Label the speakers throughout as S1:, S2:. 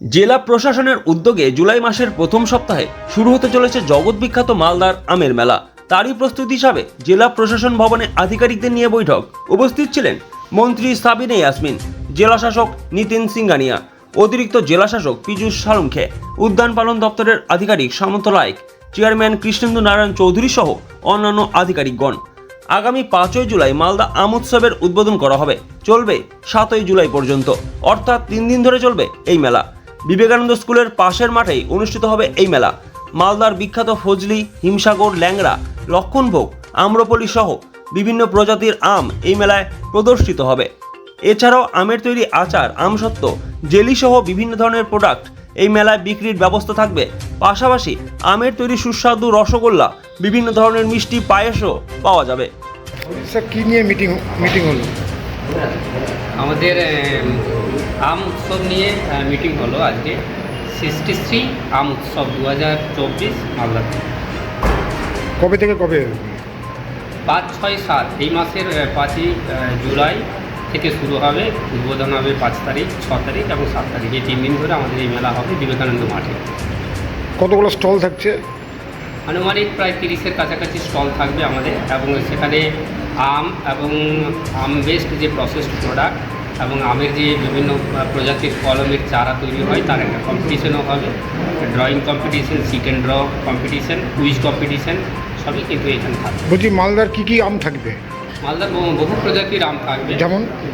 S1: জেলা প্রশাসনের উদ্যোগে জুলাই মাসের প্রথম সপ্তাহে শুরু হতে চলেছে জগৎবিখ্যাত মালদার আমের মেলা। তারই প্রস্তুতি হিসাবে জেলা প্রশাসন ভবনে আধিকারিকদের নিয়ে বৈঠক। উপস্থিত ছিলেন মন্ত্রী সাবিনা ইয়াসমিন, জেলা শাসক নিতিন সিংহানিয়া, অতিরিক্ত জেলা শাসক পীযূষ সালুঙ্খে, উদ্যান পালন দপ্তরের আধিকারিক সামন্ত লাইক, চেয়ারম্যান কৃষ্ণেন্দু নারায়ণ চৌধুরী সহ অন্যান্য আধিকারিকগণ। আগামী 5ই জুলাই মালদা আম উৎসবের উদ্বোধন করা হবে, চলবে 7ই জুলাই পর্যন্ত, অর্থাৎ 3 দিন ধরে চলবে এই মেলা। বিবেকানন্দ স্কুলের পাশের মাঠেই অনুষ্ঠিত হবে এই মেলা। মালদার বিখ্যাত ফজলি, হিমসাগর, ল্যাংড়া, লক্ষণভোগ, আম্রপলি সহ বিভিন্ন প্রজাতির আম এই মেলায় প্রদর্শিত হবে। এছাড়াও আমের তৈরি আচার, আমসত্ত্ব, জেলি সহ বিভিন্ন ধরনের প্রোডাক্ট এই মেলায় বিক্রির ব্যবস্থা থাকবে। পাশাপাশি আমের তৈরি সুস্বাদু রসগোল্লা, বিভিন্ন ধরনের মিষ্টি, পায়েসও পাওয়া যাবে।
S2: স্যার কী নিয়ে মিটিং হলো?
S3: আমাদের আম উৎসব নিয়ে মিটিং হলো আজকে। 63 আম উৎসব 2024 মালদাতে।
S2: কবে থেকে কবে?
S3: 5, 6, 7 এই মাসের 5ই জুলাই থেকে শুরু হবে। উদ্বোধন হবে 5 তারিখ, 6 তারিখ এবং 7 তারিখ। এই 3 দিন ধরে আমাদের এই মেলা হবে বিবেকানন্দ মাঠে।
S2: কতগুলো স্টল থাকছে?
S3: আনুমানিক প্রায় 30-এর কাছাকাছি স্টল থাকবে আমাদের, এবং সেখানে আম এবং আম বেসড যে প্রসেসড প্রোডাক্ট এবং আমের যে বিভিন্ন প্রজাতির কলমের চারা তৈরি হয় তার একটা কম্পিটিশনও হবে। Drawing competition, sit and draw competition, quiz competition সবই কিন্তু এখানে থাকবে।
S2: বলছি মালদার কী আম থাকবে?
S3: মালদার বহু প্রজাতির আম থাকবে,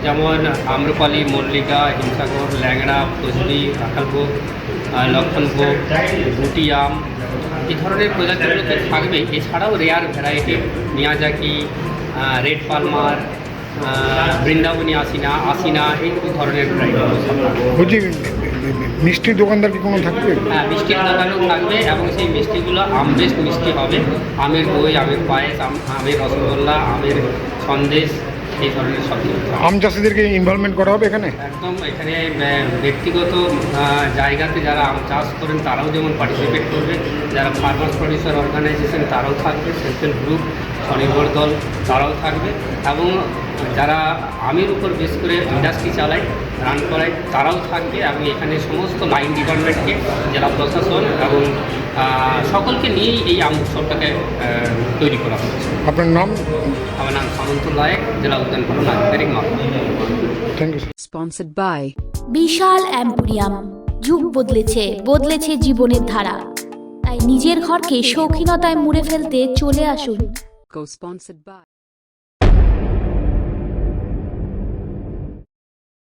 S2: যেমন
S3: আম্রপালি, মল্লিকা, হিমসাগর, ল্যাংড়া, ফজলি, রাখালভোগ, লক্ষণভোগ, গুটি আম, এই ধরনের প্রজাতিগুলোতে থাকবে। এছাড়াও rare variety Miyazaki, red Palmer, Vrindavani আসিনা এই ধরনের ভ্যারাইটিগুলো সব থাকবে।
S2: বলছি মিষ্টির দোকানদার কি কোনো থাকবে?
S3: হ্যাঁ, মিষ্টির দোকানও থাকবে এবং সেই মিষ্টিগুলো আম বেস্ট মিষ্টি হবে। আমের দই, আমের পায়েস, আমের রসগোল্লা, আমের সন্দেশ, এই ধরনের সব কিছু।
S2: আম চাষিদেরকে ইনভলভমেন্ট করা হবে এখানে?
S3: একদম। এখানে ব্যক্তিগত জায়গাতে যারা আম চাষ করেন তারাও যেমন পার্টিসিপেট করবে, যারা ফার্মার্স প্রডিউসার অর্গানাইজেশন তারাও থাকবে, সেলফ হেল্প গ্রুপ, স্বনির্ভর দল তারাও থাকবে, এবং যারা আমের উপর বেশ করে ইন্ডাস্ট্রি চালায়, রান করায় তারাও থাকবে। এবং এখানে সমস্ত লাইন ডিপার্টমেন্টকে, জেলা প্রশাসন এবং সকলকে নিয়েই এই আম উৎসবটাকে তৈরি করা হচ্ছে।
S2: আপনার নাম?
S3: আমার নাম সামন্ত লায়েক, জেলা উদ্যান পালন আধিকারিক Malda.
S2: Thank you.
S4: Sponsored by
S5: Bishal Emporium. যুগ বদলেছে জীবনের ধারা। তাই নিজের ঘরকে শৌখিনতায় মুড়ে ফেলতে চলে আসুন।
S4: Co-sponsored by